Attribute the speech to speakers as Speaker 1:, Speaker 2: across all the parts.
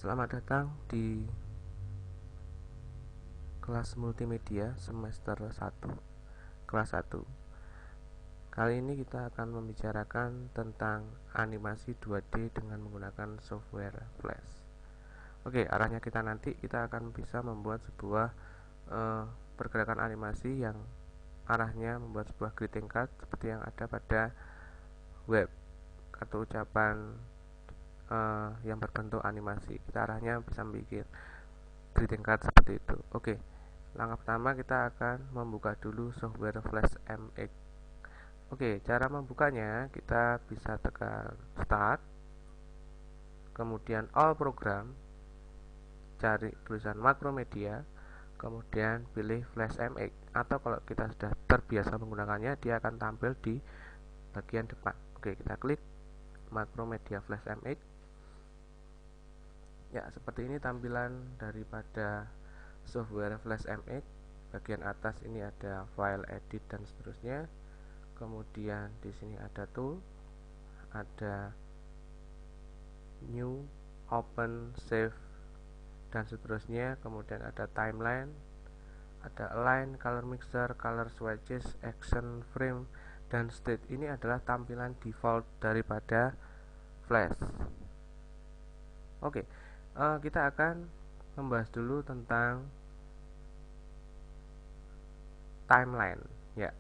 Speaker 1: Selamat datang di kelas multimedia semester 1, kelas 1. Kali ini kita akan membicarakan tentang animasi 2D dengan menggunakan software Flash. Oke, arahnya kita nanti kita akan bisa membuat sebuah pergerakan animasi yang arahnya membuat sebuah greeting card seperti yang ada pada web atau ucapan yang berbentuk animasi. Kita arahnya bisa membuat greeting card seperti itu. Oke, langkah pertama kita akan membuka dulu software Flash MX. Oke, cara membukanya kita bisa tekan Start, kemudian All Program, cari tulisan Makromedia, kemudian pilih Flash MX. Atau kalau kita sudah terbiasa menggunakannya, dia akan tampil di bagian depan. Oke, kita klik Makromedia Flash MX. Ya, seperti ini tampilan daripada software Flash MX. Bagian atas ini ada file, edit, dan seterusnya. Kemudian di sini ada tool, ada new, open, save, dan seterusnya. Kemudian ada timeline, ada align, color mixer, color swatches, action, frame, dan state. Ini adalah tampilan default daripada Flash. Oke, kita akan membahas dulu tentang timeline. Ya,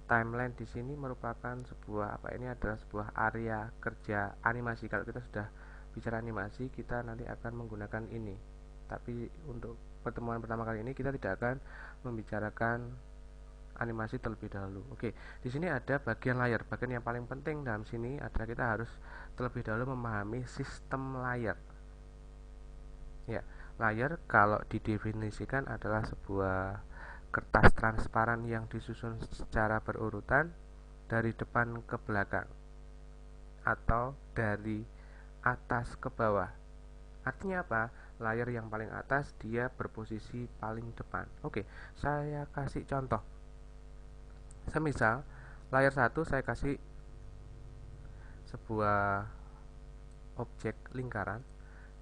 Speaker 1: timeline di sini merupakan sebuah ini adalah sebuah area kerja animasi. Kalau kita sudah bicara animasi, kita nanti akan menggunakan ini. Tapi untuk pertemuan pertama kali ini kita tidak akan membicarakan animasi terlebih dahulu. Oke, di sini ada bagian layer. Bagian yang paling penting dalam sini adalah kita harus terlebih dahulu memahami sistem layer. Ya, layer kalau didefinisikan adalah sebuah kertas transparan yang disusun secara berurutan dari depan ke belakang atau dari atas ke bawah. Artinya apa? Layer yang paling atas dia berposisi paling depan. Oke, saya kasih contoh. Semisal layer 1 saya kasih sebuah objek lingkaran,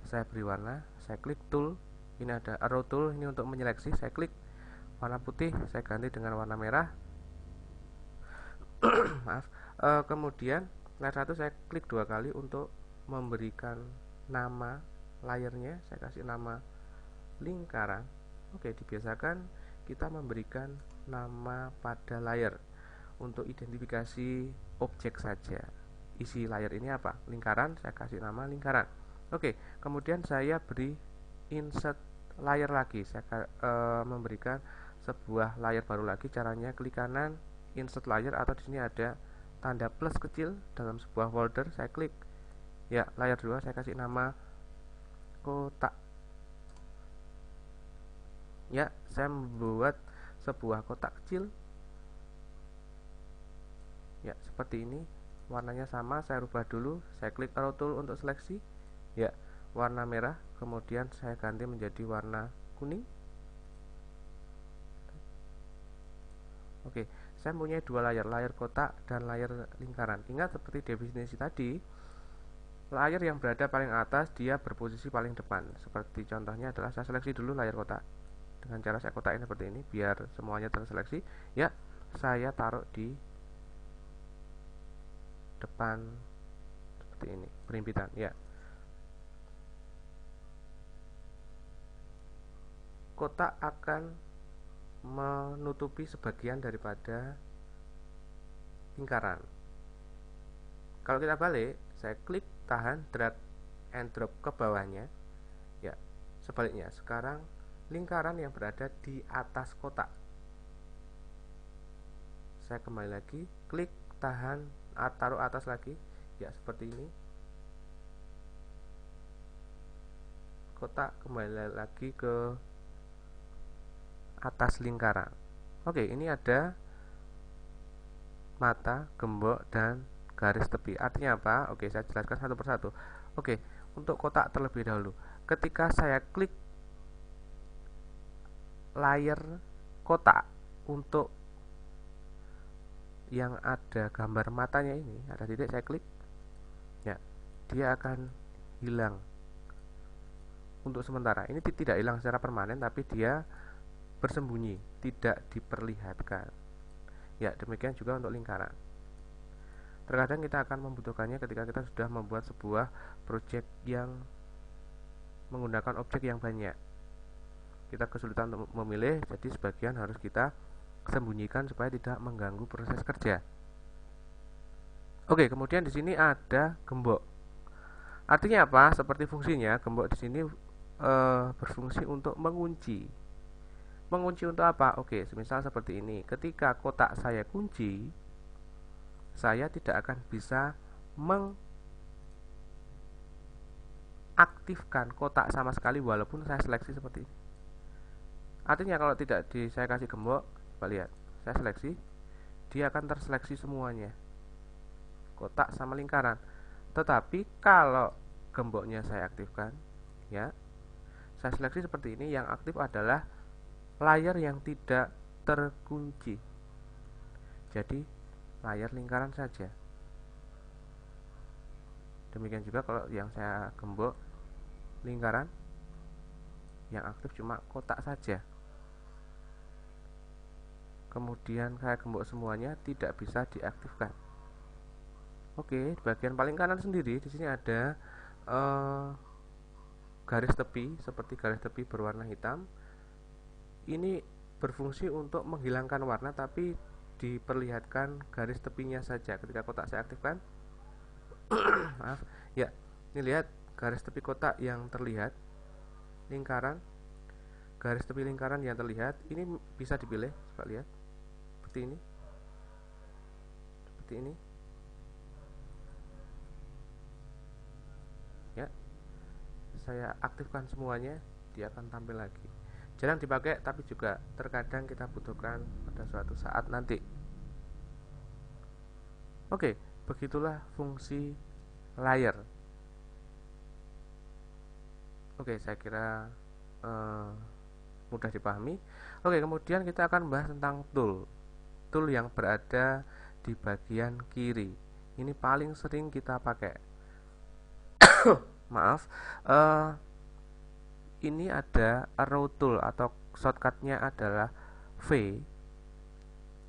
Speaker 1: saya beri warna, saya klik tool, ini ada arrow tool, ini untuk menyeleksi, saya klik warna putih, saya ganti dengan warna merah. Maaf. Kemudian layer 1 saya klik 2 kali untuk memberikan nama layernya, saya kasih nama lingkaran. Oke, dibiasakan kita memberikan nama pada layer untuk identifikasi objek saja. Isi layer ini apa? Lingkaran, saya kasih nama lingkaran. Oke, kemudian saya beri insert layer lagi. Saya memberikan sebuah layer baru lagi. Caranya klik kanan, insert layer, atau di sini ada tanda plus kecil dalam sebuah folder. Saya klik. Ya, layer 2 saya kasih nama kotak. Ya, saya membuat sebuah kotak kecil. Ya, seperti ini. Warnanya sama, saya rubah dulu. Saya klik arrow tool untuk seleksi. Ya, warna merah, kemudian saya ganti menjadi warna kuning. Oke, saya mempunyai dua layer, layer kotak dan layer lingkaran. Ingat seperti definisi tadi, layer yang berada paling atas dia berposisi paling depan. Seperti contohnya adalah saya seleksi dulu layer kotak. Dengan cara saya kotakin seperti ini biar semuanya terseleksi. Ya, saya taruh di depan seperti ini, perimpitan. Ya, kotak akan menutupi sebagian daripada lingkaran. Kalau kita balik, saya klik, tahan, drag and drop ke bawahnya. Ya, sebaliknya. Sekarang lingkaran yang berada di atas kotak. Saya kembali lagi, klik, tahan, taruh atas lagi. Ya, seperti ini. Kotak kembali lagi ke atas lingkaran. Oke, ini ada mata, gembok, dan garis tepi. Artinya apa? Oke, saya jelaskan satu persatu. Oke, untuk kotak terlebih dahulu. Ketika saya klik layer kotak untuk yang ada gambar matanya ini, ada titik, saya klik. Ya, dia akan hilang. untuk sementara. Ini tidak hilang secara permanen, tapi dia bersembunyi, tidak diperlihatkan. Ya, demikian juga untuk lingkaran. Terkadang kita akan membutuhkannya ketika kita sudah membuat sebuah project yang menggunakan objek yang banyak. Kita kesulitan untuk memilih, jadi sebagian harus kita sembunyikan supaya tidak mengganggu proses kerja. Oke, kemudian di sini ada gembok. Artinya apa? Seperti fungsinya, gembok di sini berfungsi untuk mengunci. Mengunci untuk apa? Oke, semisal seperti ini. Ketika kotak saya kunci, saya tidak akan bisa mengaktifkan kotak sama sekali walaupun saya seleksi seperti ini. Artinya kalau tidak saya kasih gembok, coba lihat, saya seleksi, dia akan terseleksi semuanya, kotak sama lingkaran. Tetapi kalau gemboknya saya aktifkan, ya, saya seleksi seperti ini, yang aktif adalah layar yang tidak terkunci, jadi layar lingkaran saja. Demikian juga kalau yang saya gembok lingkaran, yang aktif cuma kotak saja. Kemudian saya gembok semuanya, tidak bisa diaktifkan. Oke, di bagian paling kanan sendiri di sini ada garis tepi, seperti garis tepi berwarna hitam. Ini berfungsi untuk menghilangkan warna, tapi diperlihatkan garis tepinya saja. Ketika kotak saya aktifkan, maaf, ya, ini lihat garis tepi kotak yang terlihat, lingkaran, garis tepi lingkaran yang terlihat. Ini bisa dipilih, coba lihat, seperti ini, seperti ini, ya. Saya aktifkan semuanya, dia akan tampil lagi. Jarang dipakai, tapi juga terkadang kita butuhkan pada suatu saat nanti. Oke, begitulah fungsi layar. Oke, saya kira mudah dipahami. Oke, kemudian kita akan bahas tentang tool. Tool yang berada di bagian kiri. Ini paling sering kita pakai. Maaf, ini ada arrow tool atau shortcutnya adalah V.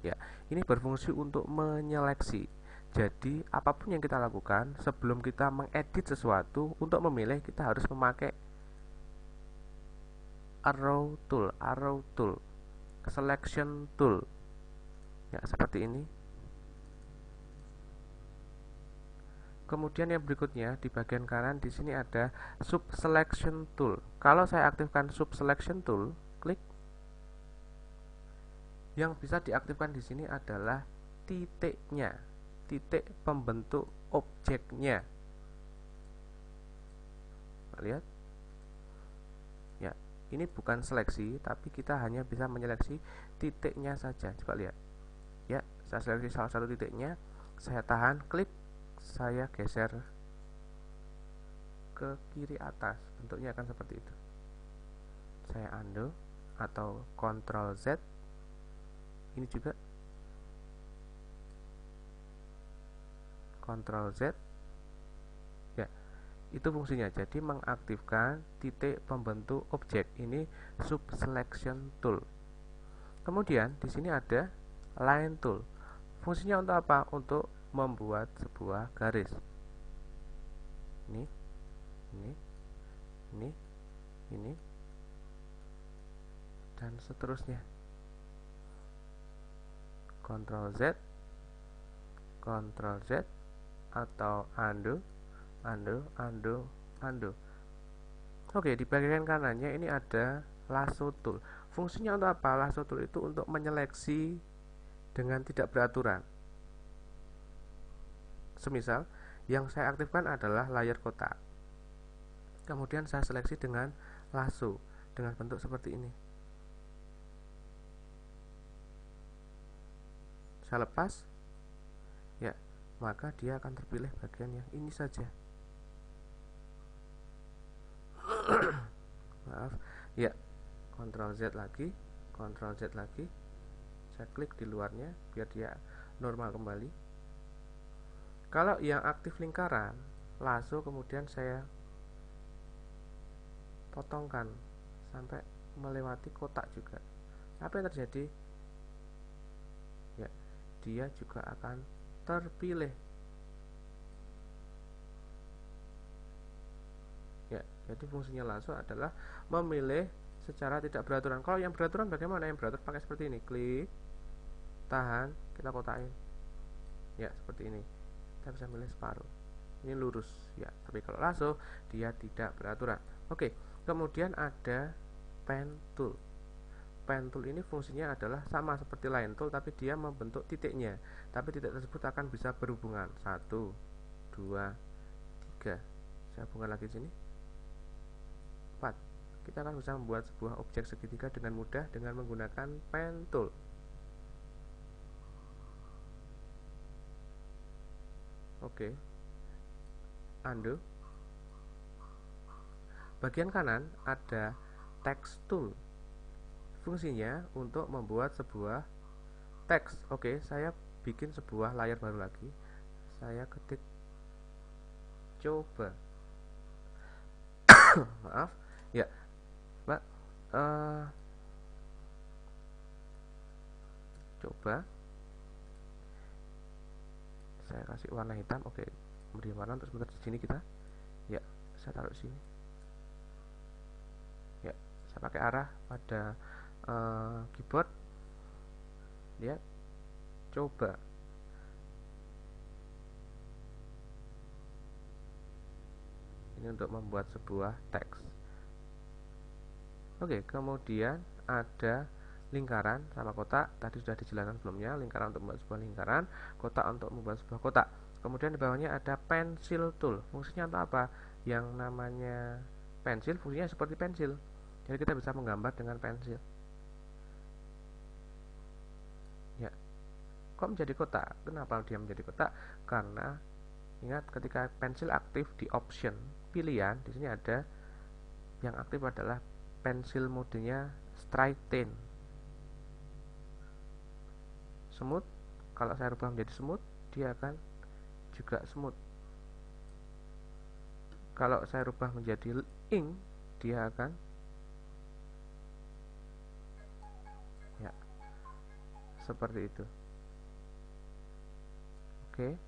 Speaker 1: Ya, ini berfungsi untuk menyeleksi. Jadi apapun yang kita lakukan, sebelum kita mengedit sesuatu, untuk memilih kita harus memakai arrow tool, selection tool. Ya, seperti ini. Kemudian yang berikutnya di bagian kanan di sini ada sub selection tool. Kalau saya aktifkan sub selection tool, klik. Yang bisa diaktifkan di sini adalah titiknya, titik pembentuk objeknya. Lihat. Ya, ini bukan seleksi, tapi kita hanya bisa menyeleksi titiknya saja. Coba lihat. Ya, saya seleksi salah satu titiknya, saya tahan, klik. Saya geser ke kiri atas, bentuknya akan seperti itu. Saya undo atau Ctrl Z. Ini juga Ctrl Z. Ya, itu fungsinya. Jadi mengaktifkan titik pembentuk objek. Ini sub selection tool. Kemudian di sini ada line tool. Fungsinya untuk apa? Untuk membuat sebuah garis. Ini, dan seterusnya. Ctrl Z, Ctrl Z, atau undo. Oke, di bagian kanannya ini ada lasso tool. Fungsinya untuk apa? Lasso tool itu untuk menyeleksi dengan tidak beraturan. Semisal yang saya aktifkan adalah layar kotak, kemudian saya seleksi dengan lasso dengan bentuk seperti ini. Saya lepas, ya, maka dia akan terpilih bagian yang ini saja. Maaf, ya, Ctrl Z lagi, Ctrl Z lagi, saya klik di luarnya biar dia normal kembali. Kalau yang aktif lingkaran, lasso, kemudian saya potongkan sampai melewati kotak juga. Apa yang terjadi? Ya, dia juga akan terpilih. Ya, jadi fungsinya lasso adalah memilih secara tidak beraturan. Kalau yang beraturan bagaimana? Yang beraturan pakai seperti ini, klik, tahan, kita kotakin. Ya, seperti ini. Kita bisa milih separuh. Ini lurus, ya. Tapi kalau lasso dia tidak beraturan. Oke, kemudian ada pen tool. Pen tool ini fungsinya adalah sama seperti line tool, tapi dia membentuk titiknya. Tapi titik tersebut akan bisa berhubungan 1, 2, 3. Saya hubungkan lagi sini. 4. Kita akan bisa membuat sebuah objek segitiga dengan mudah dengan menggunakan pen tool. Oke. Undo. Bagian kanan ada text tool. Fungsinya untuk membuat sebuah teks. Oke, saya bikin sebuah layar baru lagi. Saya ketik coba. Maaf. Ya, Mbak. Coba. Saya kasih warna hitam. Oke, beri warna untuk sebentar di sini kita. Ya, saya taruh sini. Ya, saya pakai arah pada keyboard. Lihat, coba. Ini untuk membuat sebuah teks. Oke, kemudian ada lingkaran sama kotak. Tadi sudah dijelaskan sebelumnya, lingkaran untuk membuat sebuah lingkaran, kotak untuk membuat sebuah kotak. Kemudian di bawahnya ada pencil tool. Fungsinya untuk apa? Yang namanya pensil, fungsinya seperti pensil. Jadi kita bisa menggambar dengan pensil. Ya, kok menjadi kotak? Kenapa dia menjadi kotak? Karena ingat ketika pensil aktif di option pilihan, di sini ada yang aktif adalah pensil modenya straighten. Smooth, kalau saya rubah menjadi smooth, dia akan juga smooth. Kalau saya rubah menjadi ink, dia akan ya seperti itu. Oke,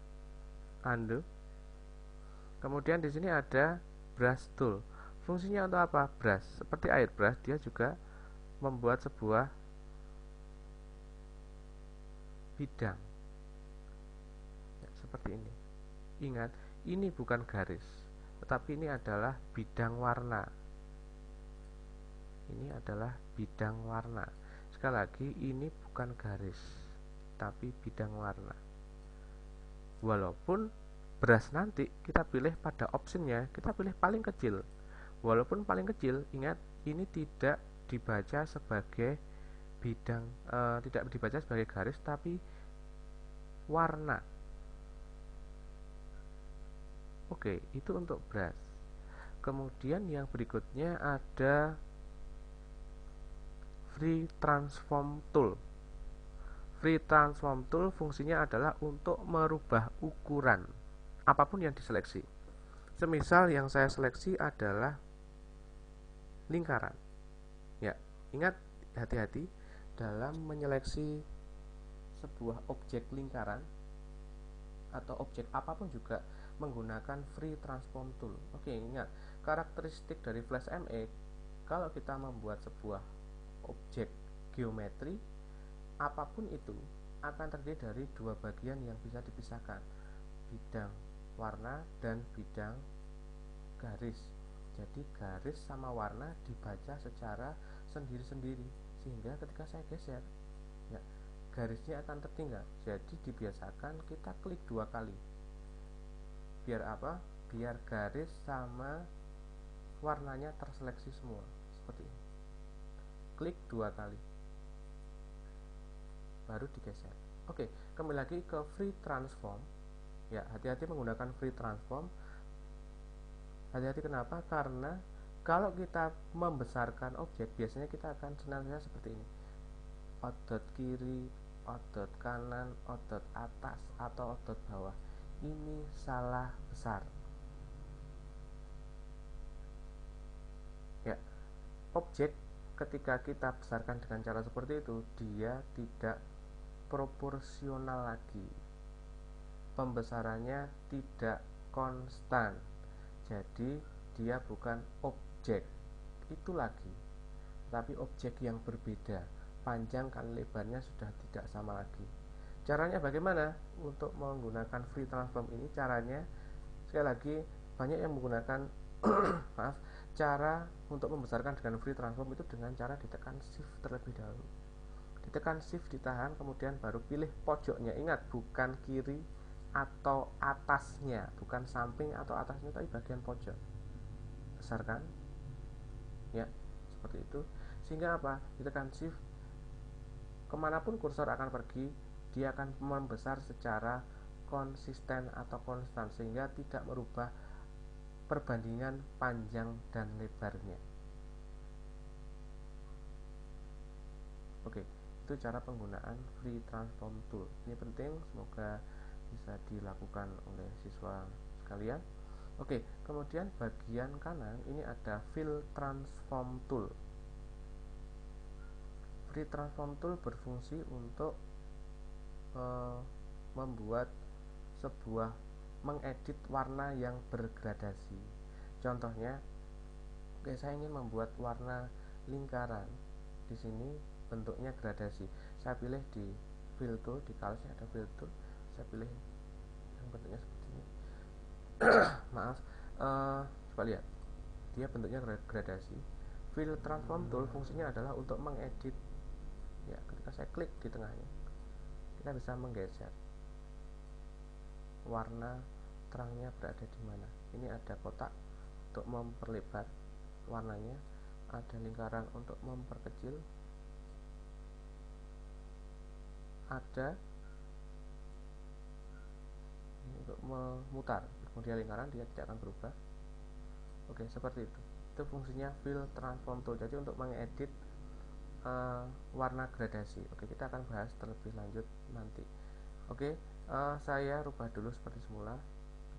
Speaker 1: undo. Kemudian di sini ada brush tool. Fungsinya untuk apa? Brush, seperti airbrush, dia juga membuat sebuah bidang ya, seperti ini. Ingat, ini bukan garis, tetapi ini adalah bidang warna. Ini adalah bidang warna. Sekali lagi, ini bukan garis, tapi bidang warna. Walaupun brush nanti kita pilih pada optionnya, kita pilih paling kecil. Walaupun paling kecil, ingat ini tidak dibaca sebagai bidang, tidak dibaca sebagai garis, tapi warna. Oke, itu untuk brush. Kemudian yang berikutnya ada free transform tool. Free transform tool fungsinya adalah untuk merubah ukuran apapun yang diseleksi. Semisal yang saya seleksi adalah lingkaran. Ya, ingat, hati-hati dalam menyeleksi sebuah objek lingkaran atau objek apapun juga menggunakan free transform tool. Oke, ingat, karakteristik dari Flash ME kalau kita membuat sebuah objek geometri apapun itu akan terdiri dari dua bagian yang bisa dipisahkan, bidang warna dan bidang garis. Jadi garis sama warna dibaca secara sendiri-sendiri, sehingga ketika saya geser ya, garisnya akan tertinggal. Jadi dibiasakan kita klik 2 kali. Biar apa? Biar garis sama warnanya terseleksi semua. Seperti ini. Klik 2 kali, baru digeser. Oke, kembali lagi ke free transform. Ya, hati-hati menggunakan free transform. Hati-hati kenapa? Karena kalau kita membesarkan objek, biasanya kita akan senantiasa seperti ini. Otot kiri, otot kanan, otot atas, atau otot bawah. Ini salah besar. Ya, objek ketika kita besarkan dengan cara seperti itu, dia tidak proporsional lagi, pembesarannya tidak konstan, jadi dia bukan objek itu lagi, tapi objek yang berbeda, panjang kali lebarnya sudah tidak sama lagi. Caranya bagaimana untuk menggunakan free transform ini? Caranya sekali lagi, banyak yang menggunakan maaf, cara untuk membesarkan dengan free transform itu dengan cara ditekan shift terlebih dahulu. Ditekan shift, ditahan, kemudian baru pilih pojoknya. Ingat, bukan kiri atau atasnya, bukan samping atau atasnya, tapi bagian pojok. Besarkan, ya, seperti itu. Sehingga apa? Ditekan shift, kemanapun kursor akan pergi, dia akan membesar secara konsisten atau konstan, sehingga tidak merubah perbandingan panjang dan lebarnya. Oke, itu cara penggunaan free transform tool. Ini penting, semoga bisa dilakukan oleh siswa sekalian. Oke, kemudian bagian kanan ini ada fill transform tool. Free transform tool berfungsi untuk membuat sebuah mengedit warna yang bergradasi. Contohnya, saya ingin membuat warna lingkaran. Di sini bentuknya gradasi. Saya pilih di fill tool, di kalsnya ada fill tool. Saya pilih yang bentuknya seperti ini. Maaf, coba lihat, dia bentuknya gradasi. Fill transform tool fungsinya adalah untuk mengedit. Ya, ketika saya klik di tengahnya, kita bisa menggeser warna terangnya berada di mana. Ini ada kotak untuk memperlebar warnanya, ada lingkaran untuk memperkecil, ada ini untuk memutar. Kemudian lingkaran dia tidak akan berubah. Oke, seperti itu. Itu fungsinya fill transform tool. Jadi untuk mengedit warna gradasi. Oke, kita akan bahas terlebih lanjut nanti. Oke, saya rubah dulu seperti semula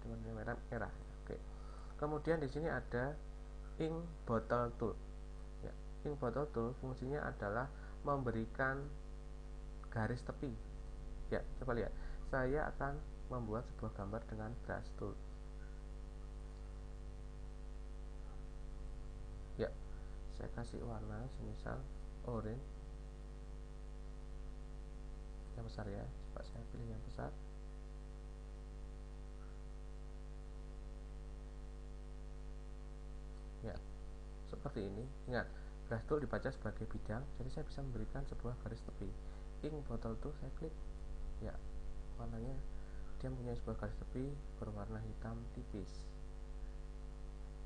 Speaker 1: dengan merah. Oke. Kemudian di sini ada ink bottle tool. Ya, ink bottle tool fungsinya adalah memberikan garis tepi. Ya, coba lihat. Saya akan membuat sebuah gambar dengan brush tool. Ya, saya kasih warna semisal orange yang besar ya. Coba saya pilih yang besar. Ya, seperti ini. Ingat, brush tool dibaca sebagai bidang, jadi saya bisa memberikan sebuah garis tepi. Ink bottle tool saya klik, ya, warnanya dia mempunyai sebuah garis tepi berwarna hitam tipis.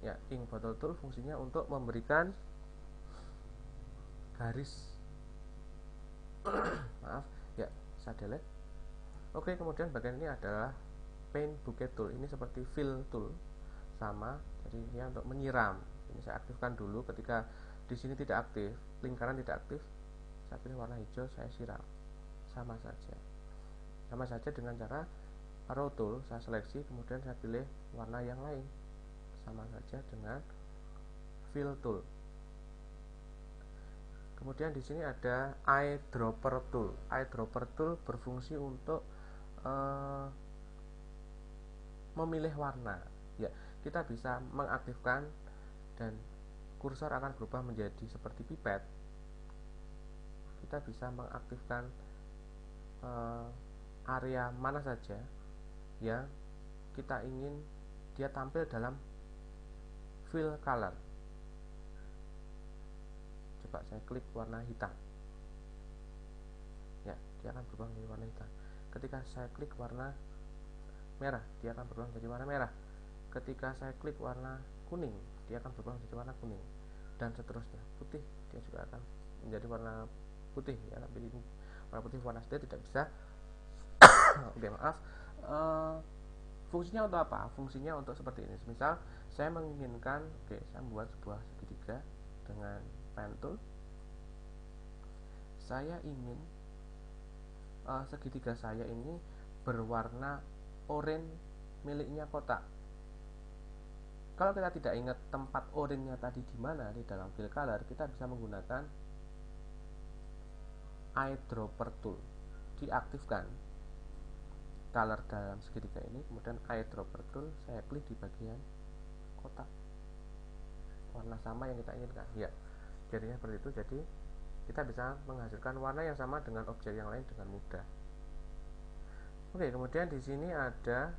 Speaker 1: Ya, ink bottle tool fungsinya untuk memberikan garis maaf, ya, saya delete. Oke, kemudian bagian ini adalah paint bucket tool. Ini seperti fill tool, sama, jadi ini untuk menyiram. Ini saya aktifkan dulu. Ketika di sini tidak aktif, lingkaran tidak aktif, saya pilih warna hijau, saya siram. Sama saja dengan cara arrow tool, saya seleksi, kemudian saya pilih warna yang lain. Sama saja dengan fill tool. Kemudian di sini ada eyedropper tool. Eyedropper tool berfungsi untuk memilih warna. Ya, kita bisa mengaktifkan dan kursor akan berubah menjadi seperti pipet. Kita bisa mengaktifkan area mana saja yang kita ingin dia tampil dalam fill color. Coba saya klik warna hitam, ya, dia akan berubah menjadi warna hitam. Ketika saya klik warna merah, dia akan berubah menjadi warna merah. Ketika saya klik warna kuning, dia akan berubah menjadi warna kuning, dan seterusnya. Putih, dia juga akan menjadi warna putih, ya, tapi ini warna putih warna setia tidak bisa. Oke, maaf. Fungsinya untuk apa? Fungsinya untuk seperti ini. Misal saya menginginkan, saya membuat sebuah segitiga dengan pen tool. Saya ingin segitiga saya ini berwarna oranye miliknya kotak. Kalau kita tidak ingat tempat orange-nya tadi di mana di dalam fill color, kita bisa menggunakan eyedropper tool. Diaktifkan color dalam segitiga ini, kemudian eyedropper tool, saya klik di bagian kotak warna sama yang kita inginkan. Ya, jadinya seperti itu. Jadi kita bisa menghasilkan warna yang sama dengan objek yang lain dengan mudah. Oke, kemudian di sini ada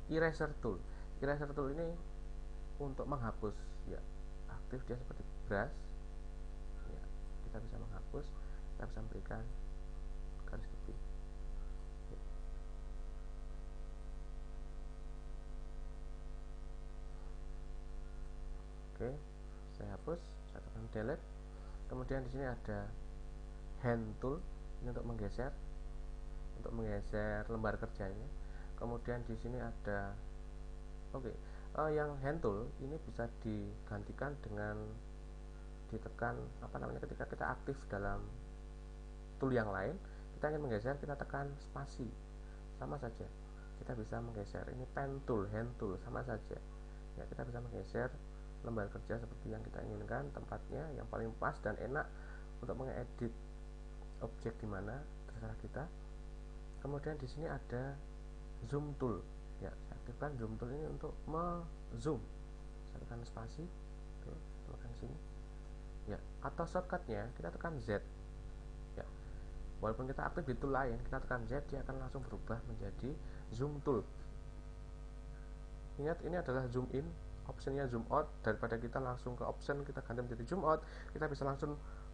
Speaker 1: eraser tool. Eraser tool ini untuk menghapus, ya, aktif dia seperti brush. Ya, kita bisa menghapus, kita bisa memberikan garis tepi. Ya. Oke, saya hapus, saya tekan delete. Kemudian di sini ada hand tool, ini untuk menggeser lembar kerjanya. Kemudian di sini ada yang hand tool ini bisa digantikan dengan ditekan ketika kita aktif dalam tool yang lain, kita ingin menggeser, kita tekan spasi, sama saja kita bisa menggeser. Ini pen tool, hand tool, sama saja ya, kita bisa menggeser lembar kerja seperti yang kita inginkan, tempatnya yang paling pas dan enak untuk mengedit objek di mana terserah kita. Kemudian di sini ada zoom tool, ya, saya aktifkan zoom tool ini untuk zoom, saya tekan spasi, tekan sini, ya, atau shortcutnya kita tekan Z, ya, walaupun kita aktif di tool lain, kita tekan Z, dia akan langsung berubah menjadi zoom tool. Ingat, ini adalah zoom in, optionnya zoom out. Daripada kita langsung ke option kita ganti menjadi zoom out, kita bisa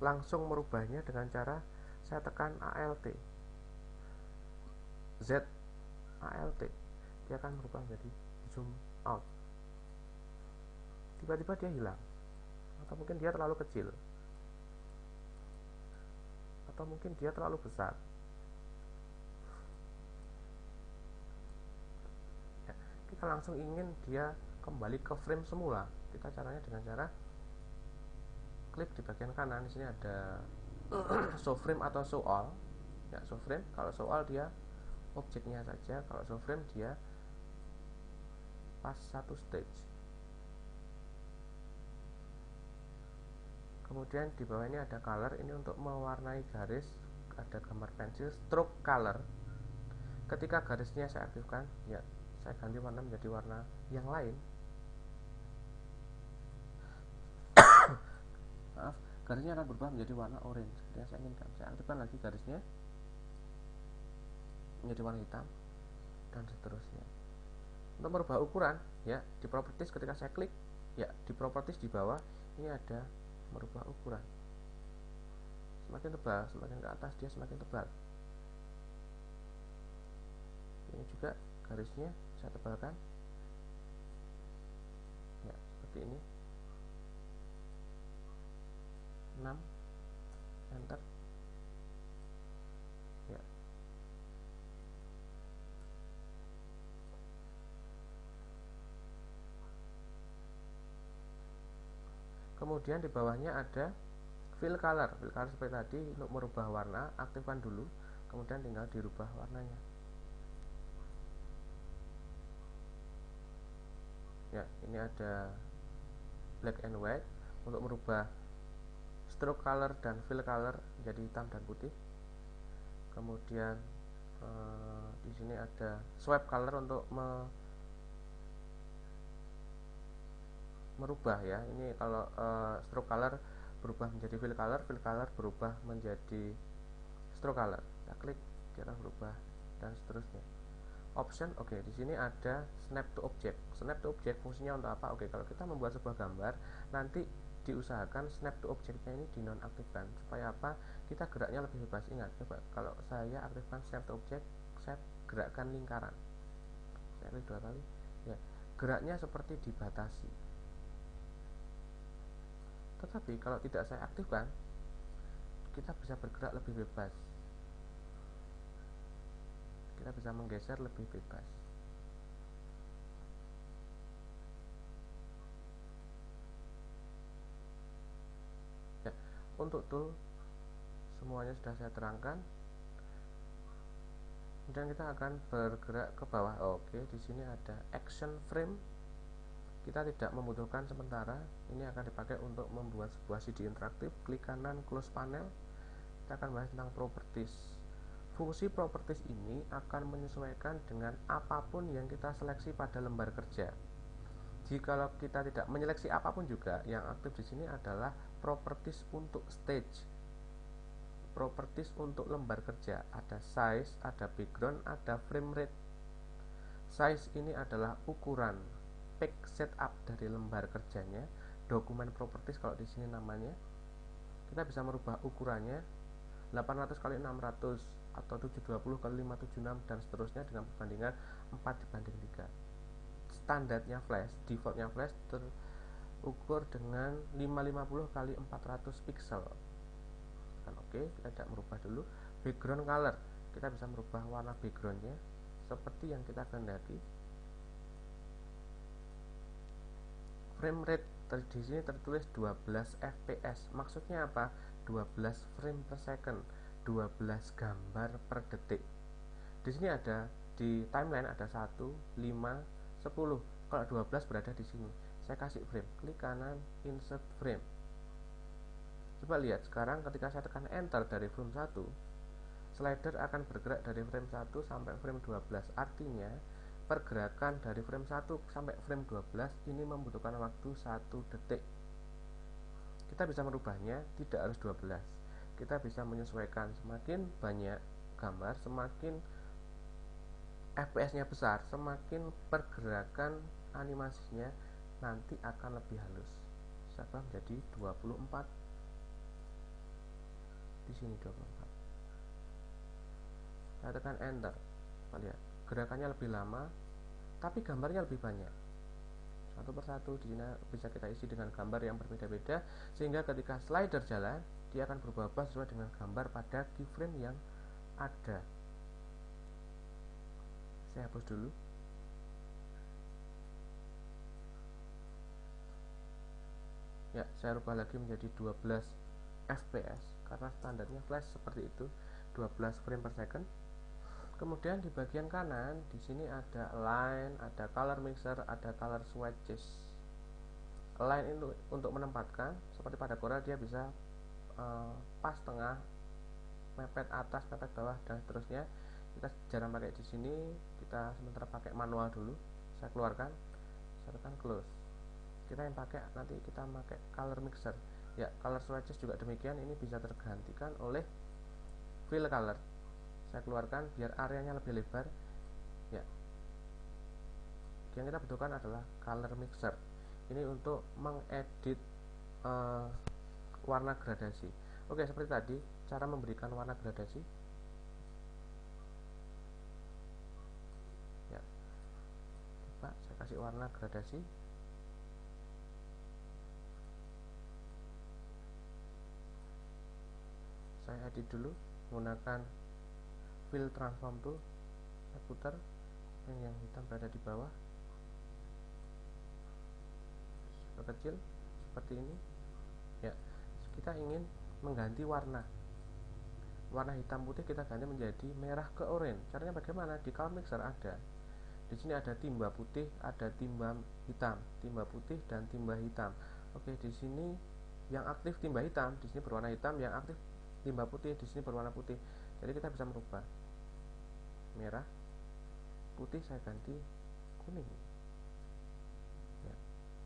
Speaker 1: langsung merubahnya dengan cara saya tekan ALT, Z, ALT, dia akan berubah menjadi zoom out. Tiba-tiba dia hilang, atau mungkin dia terlalu kecil, atau mungkin dia terlalu besar. Ya, kita langsung ingin dia kembali ke frame semula. Kita caranya dengan cara klik di bagian kanan. Di sini ada show frame atau show all. Ya, show frame. Kalau show all dia objeknya saja, kalau show frame dia pas satu stage. Kemudian di bawah ini ada color, ini untuk mewarnai garis, ada gambar pensil, stroke color. Ketika garisnya saya aktifkan, ya, saya ganti warna menjadi warna yang lain. Maaf, garisnya akan berubah menjadi warna orange seperti yang saya inginkan. Saya aktifkan lagi garisnya menjadi warna hitam, dan seterusnya. Untuk merubah ukuran, ya, di properties ketika saya klik, ya, di properties di bawah ini ada merubah ukuran. Semakin tebal, semakin ke atas dia semakin tebal. Ini juga garisnya saya tebalkan, ya, seperti ini. 6, enter, ya. Kemudian di bawahnya ada fill color. Fill color seperti tadi, untuk merubah warna aktifkan dulu, kemudian tinggal dirubah warnanya. Ya, ini ada black and white untuk merubah stroke color dan fill color menjadi hitam dan putih. Kemudian di sini ada swipe color untuk merubah, ya. Ini kalau stroke color berubah menjadi fill color berubah menjadi stroke color. Kita klik, dia akan berubah dan seterusnya. Option, oke, di sini ada snap to object. Snap to object fungsinya untuk apa? Oke, kalau kita membuat sebuah gambar, nanti diusahakan snap to objectnya ini dinonaktifkan supaya apa? Kita geraknya lebih bebas. Ingat, coba kalau saya aktifkan snap to object, saya gerakkan lingkaran, saya klik 2 kali, ya, geraknya seperti dibatasi. Tetapi kalau tidak saya aktifkan, kita bisa bergerak lebih bebas, kita bisa menggeser lebih bebas. Ya, untuk tool semuanya sudah saya terangkan. Kemudian kita akan bergerak ke bawah. Oke, di sini ada action frame. Kita tidak membutuhkan sementara. Ini akan dipakai untuk membuat sebuah CD interaktif. Klik kanan close panel. Kita akan bahas tentang properties. Fungsi properties ini akan menyesuaikan dengan apapun yang kita seleksi pada lembar kerja. Jikalau kita tidak menyeleksi apapun juga, yang aktif di sini adalah properties untuk stage. Properties untuk lembar kerja, ada size, ada background, ada frame rate. Size ini adalah ukuran page setup dari lembar kerjanya. Dokumen properties kalau di sini namanya. Kita bisa merubah ukurannya 800 kali 600 atau 720 kali 576 dan seterusnya dengan perbandingan 4:3. Standarnya flash, defaultnya flash terukur dengan 550 kali 400 pixel. Kan oke, kita tidak merubah dulu. Background color, kita bisa merubah warna backgroundnya seperti yang kita kehendaki. Frame rate di sini tertulis 12 fps. Maksudnya apa? 12 frame per second, 12 gambar per detik. Di sini ada di timeline ada 1, 5, 10. Kalau 12 berada di sini. Saya kasih frame, klik kanan insert frame. Coba lihat sekarang ketika saya tekan enter dari frame 1, slider akan bergerak dari frame 1 sampai frame 12. Artinya pergerakan dari frame 1 sampai frame 12 ini membutuhkan waktu 1 detik. Kita bisa merubahnya, tidak harus 12. Kita bisa menyesuaikan, semakin banyak gambar, semakin FPS-nya besar, semakin pergerakan animasinya nanti akan lebih halus. Saya ubah menjadi 24. Di sini 24. Saya tekan enter. Kita lihat, gerakannya lebih lama, tapi gambarnya lebih banyak. Satu persatu di sini bisa kita isi dengan gambar yang berbeda-beda, sehingga ketika slider jalan, dia akan berubah-ubah sesuai dengan gambar pada keyframe yang ada. Saya hapus dulu. Ya, saya rubah lagi menjadi 12 fps karena standarnya flash seperti itu, 12 frame per second. Kemudian di bagian kanan di sini ada align, ada color mixer, ada color swatches. Align itu untuk menempatkan, seperti pada Corel dia bisa pas tengah, mepet atas, mepet bawah dan seterusnya. Kita jarang pakai di sini, kita sementara pakai manual dulu. Saya keluarkan, saya tekan close. Kita yang pakai nanti kita pakai color mixer. Ya, color swatches juga demikian, ini bisa tergantikan oleh fill color. Saya keluarkan biar areanya lebih lebar. Ya, yang kita butuhkan adalah color mixer. Ini untuk mengedit warna gradasi. Oke, seperti tadi cara memberikan warna gradasi. Ya, coba saya kasih warna gradasi. Saya edit dulu menggunakan fill transform tool. Saya putar yang hitam berada di bawah, kecil seperti ini. Ya, kita ingin mengganti warna hitam putih, kita ganti menjadi merah ke oranye. Caranya bagaimana? Di color mixer ada. Di sini ada timba putih, ada timba hitam, timba putih dan timba hitam. Oke, di sini yang aktif timba hitam, di sini berwarna hitam, yang aktif timba putih, di sini berwarna putih. Jadi kita bisa merubah merah, putih saya ganti kuning. Ya,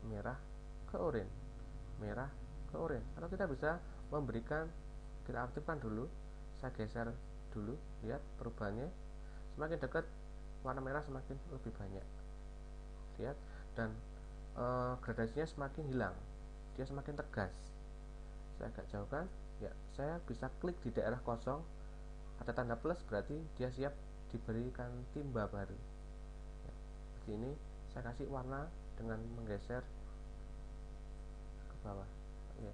Speaker 1: merah ke oranye, merah ke oranye. Atau kita bisa memberikan, kita aktifkan dulu, saya geser dulu, lihat perubahannya. Semakin dekat warna merah semakin lebih banyak, lihat, dan gradasinya semakin hilang, dia semakin tegas. Saya agak jauhkan. Ya, saya bisa klik di daerah kosong, ada tanda plus, berarti dia siap diberikan timba baru. Ya, seperti ini. Saya kasih warna dengan menggeser ke bawah. Ya,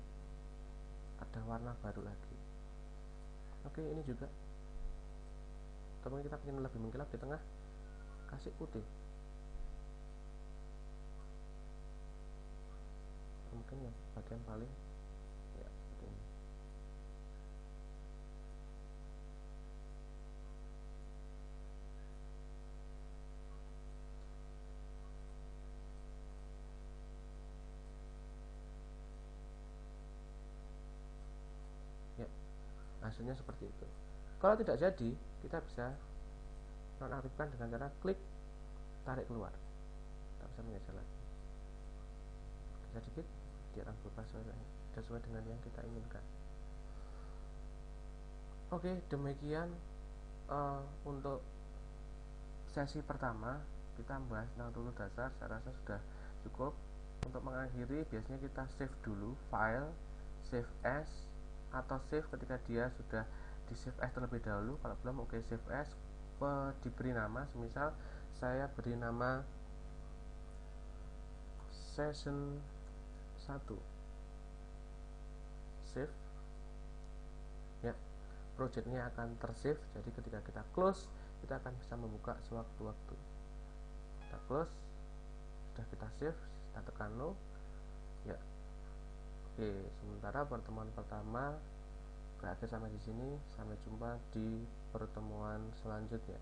Speaker 1: ada warna baru lagi. Oke, ini juga. Tapi kita ingin lebih mengkilap, di tengah kasih putih. Mungkin yang bagian paling, ya, seperti ini. hasilnya seperti itu. Kalau tidak jadi, kita bisa nonaktifkan dengan cara klik tarik keluar, tak bisa mengejar lagi. Bisa dikit, dia akan berubah sesuai dengan yang kita inginkan. Oke, demikian untuk sesi pertama kita membahas tentang tool dasar. Saya rasa sudah cukup. Untuk mengakhiri, biasanya kita save dulu file, save as, atau save ketika dia sudah di save as terlebih dahulu. Kalau belum, oke, save as, diberi nama. Semisal saya beri nama session 1, save ya, projectnya akan tersave. Jadi ketika kita close, kita akan bisa membuka sewaktu-waktu. Kita close, sudah kita save, kita tekan no ya. Oke, sementara pertemuan pertama berakhir sampai di sini. Sampai jumpa di pertemuan selanjutnya.